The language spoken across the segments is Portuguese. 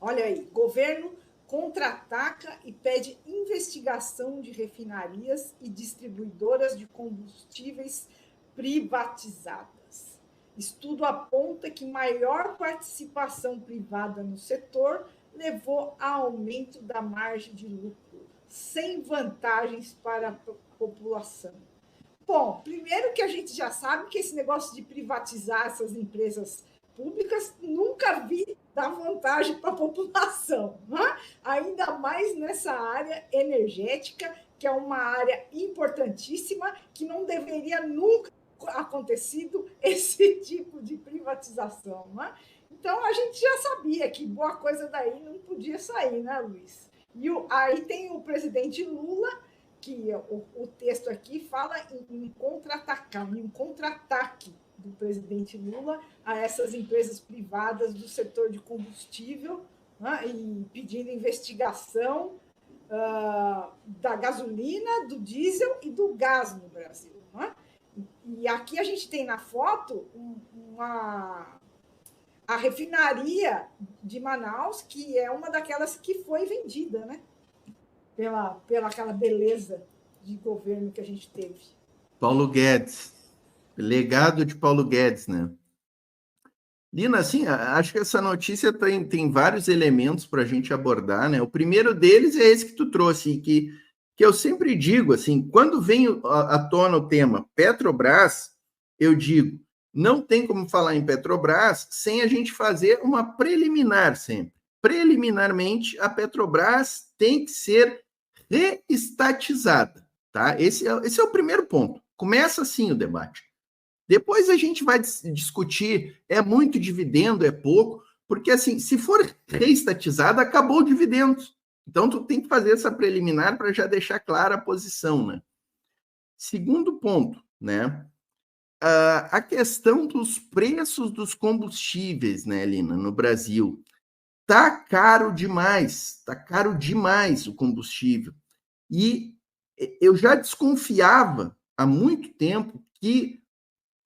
Olha aí, governo contra-ataca e pede investigação de refinarias e distribuidoras de combustíveis privatizadas. Estudo aponta que maior participação privada no setor levou a aumento da margem de lucro, sem vantagens para a população. Bom, primeiro que a gente já sabe que esse negócio de privatizar essas empresas públicas nunca vi dar vantagem para a população, né? Ainda mais nessa área energética, que é uma área importantíssima, que não deveria nunca acontecido esse tipo de privatização, né? Então a gente já sabia que boa coisa daí não podia sair, né, Luiz? Aí tem o presidente Lula, que o texto aqui fala em contra-atacar, em um contra-ataque do presidente Lula a essas empresas privadas do setor de combustível, né, e pedindo investigação da gasolina, do diesel e do gás no Brasil. Né? E aqui a gente tem na foto a refinaria de Manaus, que é uma daquelas que foi vendida, né? Pela aquela beleza de governo que a gente teve. Paulo Guedes. Legado de Paulo Guedes, né? Lina, assim, acho que essa notícia tem vários elementos para a gente abordar, né? O primeiro deles é esse que tu trouxe, que eu sempre digo, assim, quando vem à tona o tema Petrobras, eu digo, não tem como falar em Petrobras sem a gente fazer uma preliminar sempre. Preliminarmente, a Petrobras tem que ser reestatizada, tá? Esse é o primeiro ponto. Começa assim o debate. Depois a gente vai discutir, é muito dividendo, é pouco, porque assim, se for reestatizada, acabou o dividendo. Então, tu tem que fazer essa preliminar para já deixar clara a posição, né? Segundo ponto, né? A questão dos preços dos combustíveis, né, Lina, no Brasil. Tá caro demais o combustível. E eu já desconfiava há muito tempo que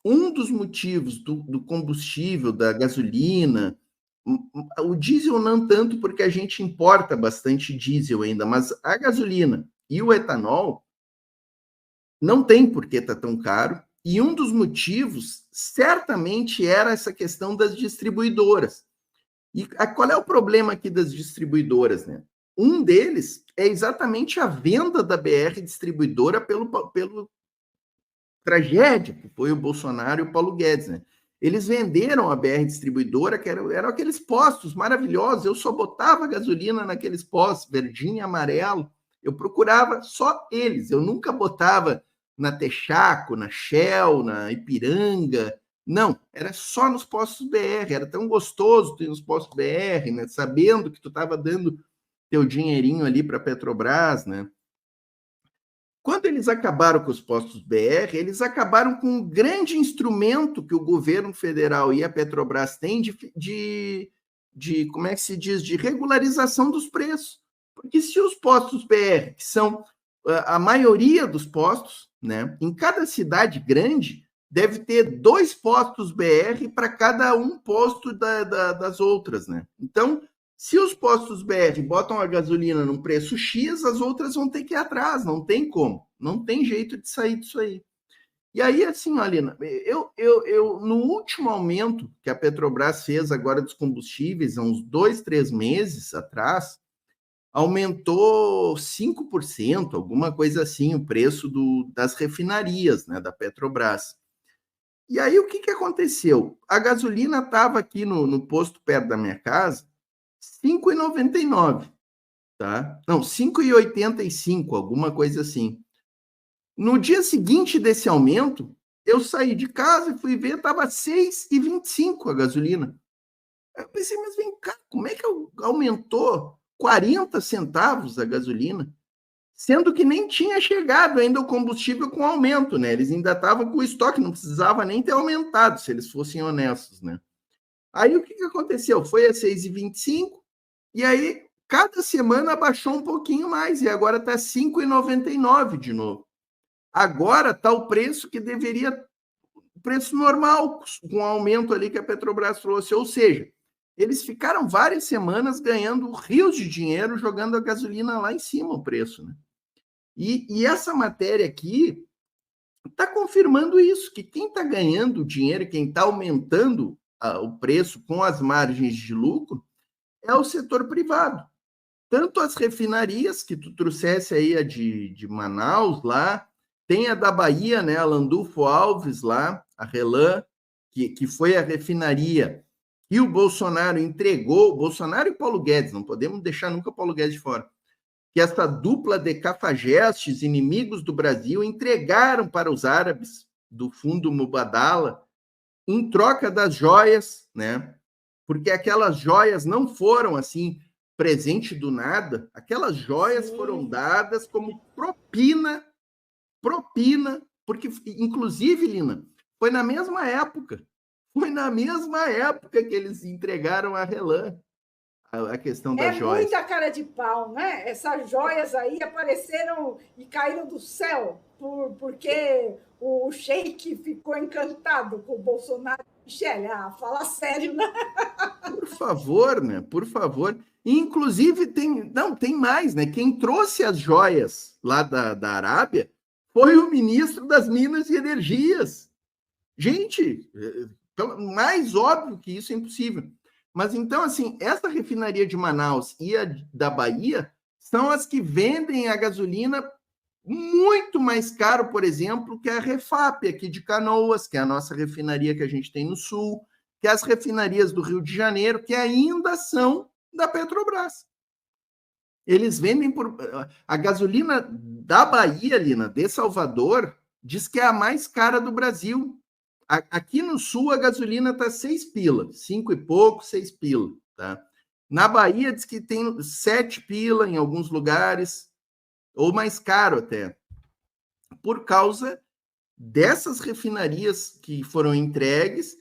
um dos motivos do combustível, da gasolina, o diesel não tanto porque a gente importa bastante diesel ainda, mas a gasolina e o etanol não tem por que estar tão caro. E um dos motivos certamente era essa questão das distribuidoras. E qual é o problema aqui das distribuidoras, né? Um deles é exatamente a venda da BR distribuidora pelo tragédia que foi o Bolsonaro e o Paulo Guedes, né? Eles venderam a BR distribuidora, que eram aqueles postos maravilhosos. Eu só botava gasolina naqueles postos, verdinho e amarelo. Eu procurava só eles. Eu nunca botava na Texaco, na Shell, na Ipiranga. Não, era só nos postos BR. Era tão gostoso ter nos postos BR, né? Sabendo que tu estava dando teu dinheirinho ali para a Petrobras, né? Quando eles acabaram com os postos BR, eles acabaram com um grande instrumento que o governo federal e a Petrobras têm como é que se diz, de regularização dos preços. Porque se os postos BR, que são a maioria dos postos, né, em cada cidade grande, deve ter 2 postos BR para cada um posto das outras, né? Então, se os postos BR botam a gasolina num preço X, as outras vão ter que ir atrás, não tem como, não tem jeito de sair disso aí. E aí, assim, Alina, no último aumento que a Petrobras fez agora dos combustíveis, há uns 2, 3 meses atrás, aumentou 5%, alguma coisa assim, o preço das refinarias, né, da Petrobras. E aí, o que aconteceu? A gasolina estava aqui no posto perto da minha casa, R$ 5,99, tá? Não, 5,85, alguma coisa assim. No dia seguinte desse aumento, eu saí de casa e fui ver, estava 6,25 a gasolina. Eu pensei, mas vem cá, como é que aumentou 40 centavos a gasolina? Sendo que nem tinha chegado ainda o combustível com aumento, né? Eles ainda estavam com o estoque, não precisava nem ter aumentado, se eles fossem honestos, né? Aí o que aconteceu? Foi a 6,25, e aí cada semana abaixou um pouquinho mais, e agora está 5,99 de novo. Agora está o preço que deveria, preço normal, com o aumento ali que a Petrobras trouxe. Ou seja, eles ficaram várias semanas ganhando rios de dinheiro jogando a gasolina lá em cima, o preço, né? E essa matéria aqui está confirmando isso, que quem está ganhando dinheiro, quem está aumentando o preço com as margens de lucro, é o setor privado. Tanto as refinarias, que tu trouxesse aí a de Manaus lá, tem a da Bahia, né, a Landulfo Alves lá, a Relan, que foi a refinaria que o Bolsonaro entregou, Bolsonaro e Paulo Guedes, não podemos deixar nunca o Paulo Guedes de fora, que essa dupla de cafajestes, inimigos do Brasil, entregaram para os árabes do fundo Mubadala em troca das joias, né? Porque aquelas joias não foram assim presente do nada, aquelas joias foram dadas como propina, porque inclusive, Lina, foi na mesma época que eles entregaram a Relan a questão das joias. É muita cara de pau, né? Essas joias aí apareceram e caíram do céu porque o Sheik ficou encantado com o Bolsonaro. Michele, fala sério, né? Por favor, né? Por favor. Inclusive, tem mais, né? Quem trouxe as joias lá da Arábia foi o ministro das Minas e Energias. Gente, mais óbvio que isso é impossível. Mas então, assim, essa refinaria de Manaus e a da Bahia são as que vendem a gasolina muito mais caro, por exemplo, que a Refap aqui de Canoas, que é a nossa refinaria que a gente tem no Sul, que as refinarias do Rio de Janeiro, que ainda são da Petrobras. Eles vendem por... A gasolina da Bahia, Lina, de Salvador, diz que é a mais cara do Brasil. Aqui no Sul, a gasolina está 6 pila, 5 e pouco, 6 pila. Tá? Na Bahia, diz que tem 7 pila em alguns lugares, ou mais caro até, por causa dessas refinarias que foram entregues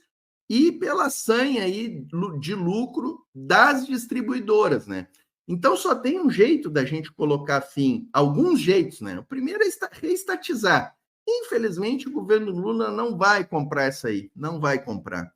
e pela sanha aí de lucro das distribuidoras, né? Então, só tem um jeito da gente colocar fim, alguns jeitos, né? O primeiro é reestatizar. Infelizmente, o governo Lula não vai comprar essa aí, não vai comprar.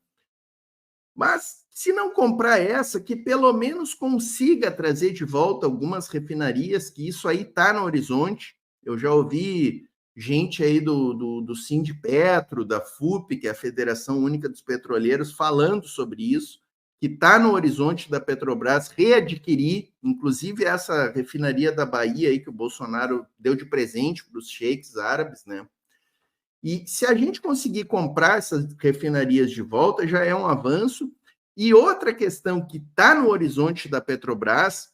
Mas, se não comprar essa, que pelo menos consiga trazer de volta algumas refinarias, que isso aí está no horizonte. Eu já ouvi gente aí do Sindipetro, da FUP, que é a Federação Única dos Petroleiros, falando sobre isso, que está no horizonte da Petrobras readquirir, inclusive essa refinaria da Bahia aí que o Bolsonaro deu de presente para os sheiks árabes, né? E se a gente conseguir comprar essas refinarias de volta, já é um avanço. E outra questão que está no horizonte da Petrobras,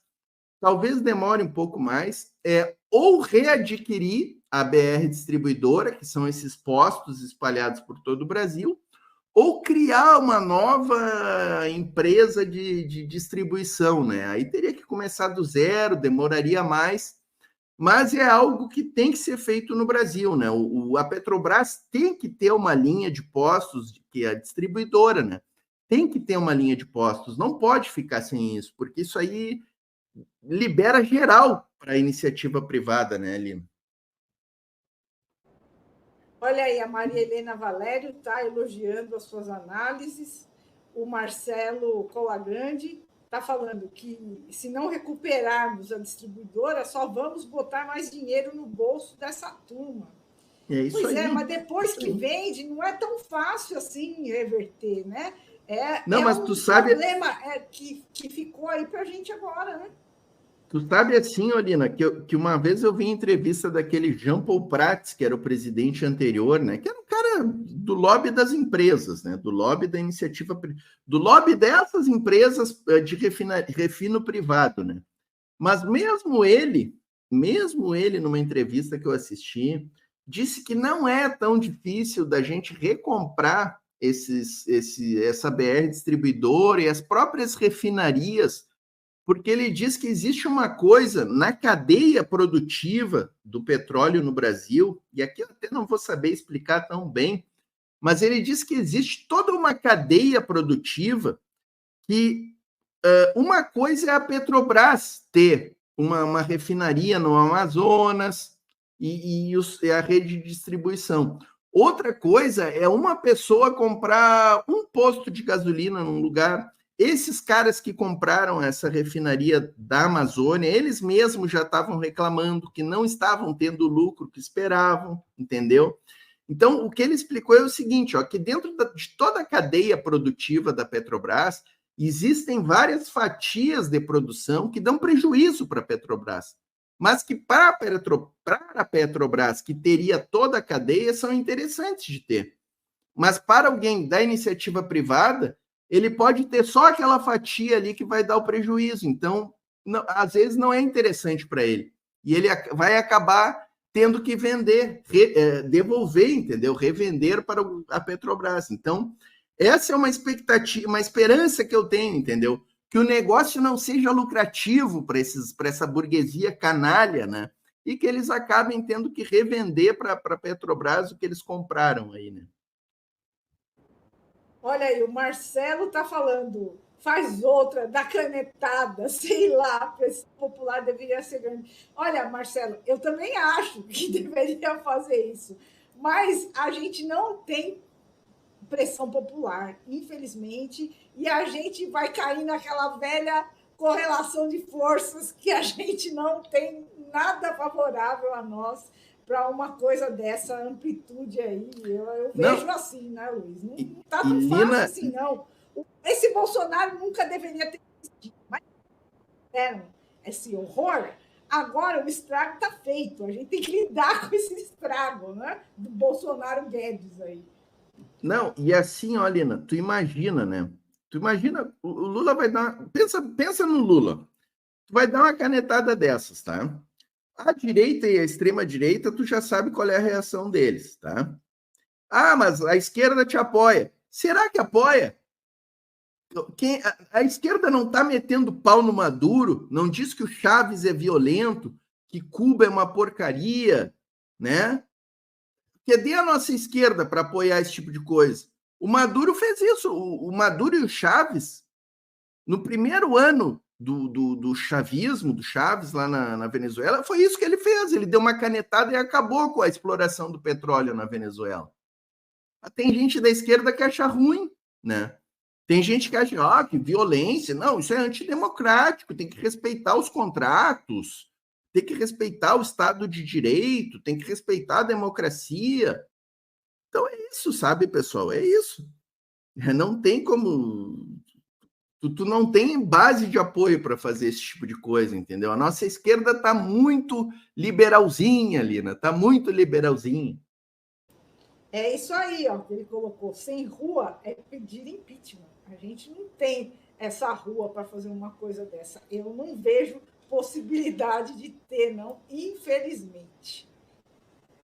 talvez demore um pouco mais, é ou readquirir a BR Distribuidora, que são esses postos espalhados por todo o Brasil, ou criar uma nova empresa de distribuição, né? Aí teria que começar do zero, demoraria mais, mas é algo que tem que ser feito no Brasil, né? A Petrobras tem que ter uma linha de postos, que é a distribuidora, né? Tem que ter uma linha de postos, não pode ficar sem isso, porque isso aí libera geral para a iniciativa privada, né, Lina? Olha aí, a Maria Helena Valério está elogiando as suas análises. O Marcelo Colagrande está falando que se não recuperarmos a distribuidora, só vamos botar mais dinheiro no bolso dessa turma. É isso pois aí. É, mas depois que vende, não é tão fácil assim reverter, né? Não, mas tu sabe... problema que ficou aí para a gente agora, né? Tu sabe assim, Olina, que uma vez eu vi em entrevista daquele Jean Paul Prats, que era o presidente anterior, né? Que era um cara do lobby das empresas, né? Do lobby da iniciativa, do lobby dessas empresas de refino privado, né? Mas mesmo ele, numa entrevista que eu assisti, disse que não é tão difícil da gente recomprar essa BR distribuidora e as próprias refinarias, porque ele diz que existe uma coisa na cadeia produtiva do petróleo no Brasil, e aqui eu até não vou saber explicar tão bem, mas ele diz que existe toda uma cadeia produtiva que uma coisa é a Petrobras ter uma refinaria no Amazonas e a rede de distribuição. Outra coisa é uma pessoa comprar um posto de gasolina num lugar. esses caras que compraram essa refinaria da Amazônia, eles mesmos já estavam reclamando que não estavam tendo o lucro que esperavam, entendeu? Então, o que ele explicou é o seguinte, ó, que dentro de toda a cadeia produtiva da Petrobras, existem várias fatias de produção que dão prejuízo para a Petrobras, mas que para a Petrobras, que teria toda a cadeia, são interessantes de ter. Mas para alguém da iniciativa privada, ele pode ter só aquela fatia ali que vai dar o prejuízo. Então, não, às vezes não é interessante para ele. E ele vai acabar tendo que vender, devolver, entendeu? Revender para a Petrobras. Então, essa é uma expectativa, uma esperança que eu tenho, entendeu? Que o negócio não seja lucrativo para essa burguesia canalha, né? E que eles acabem tendo que revender para a Petrobras o que eles compraram aí, né? Olha aí, o Marcelo está falando, faz outra, da canetada, sei lá, a pressão popular deveria ser grande. Olha, Marcelo, eu também acho que deveria fazer isso, mas a gente não tem pressão popular, infelizmente, e a gente vai cair naquela velha correlação de forças que a gente não tem nada favorável a nós para uma coisa dessa amplitude aí. Eu vejo assim, né, Luiz? Não está tão fácil assim, não. Esse Bolsonaro nunca deveria ter existido, mas esse horror. Agora o estrago está feito. A gente tem que lidar com esse estrago, né? Do Bolsonaro Guedes aí. Não, e assim, ó, Lina, tu imagina, né? Tu imagina, o Lula vai dar. Pensa no Lula. Tu vai dar uma canetada dessas, tá? A direita e a extrema-direita, tu já sabe qual é a reação deles, tá? Ah, mas a esquerda te apoia. Será que apoia? A esquerda não está metendo pau no Maduro, não diz que o Chaves é violento, que Cuba é uma porcaria, né? Cadê a nossa esquerda para apoiar esse tipo de coisa? O Maduro fez isso. O Maduro e o Chaves, no primeiro ano do chavismo, do Chaves lá na Venezuela, foi isso que ele fez. Ele deu uma canetada e acabou com a exploração do petróleo na Venezuela. Tem gente da esquerda que acha ruim, né? Tem gente que acha, que violência. Não, isso é antidemocrático, tem que respeitar os contratos, tem que respeitar o Estado de Direito, tem que respeitar a democracia. Então é isso, sabe, pessoal? É isso. Não tem como. Tu não tem base de apoio para fazer esse tipo de coisa, entendeu? A nossa esquerda está muito liberalzinha, Lina, está muito liberalzinha. É isso aí, ó, que ele colocou. Sem rua é pedir impeachment. A gente não tem essa rua para fazer uma coisa dessa. Eu não vejo possibilidade de ter, não, infelizmente.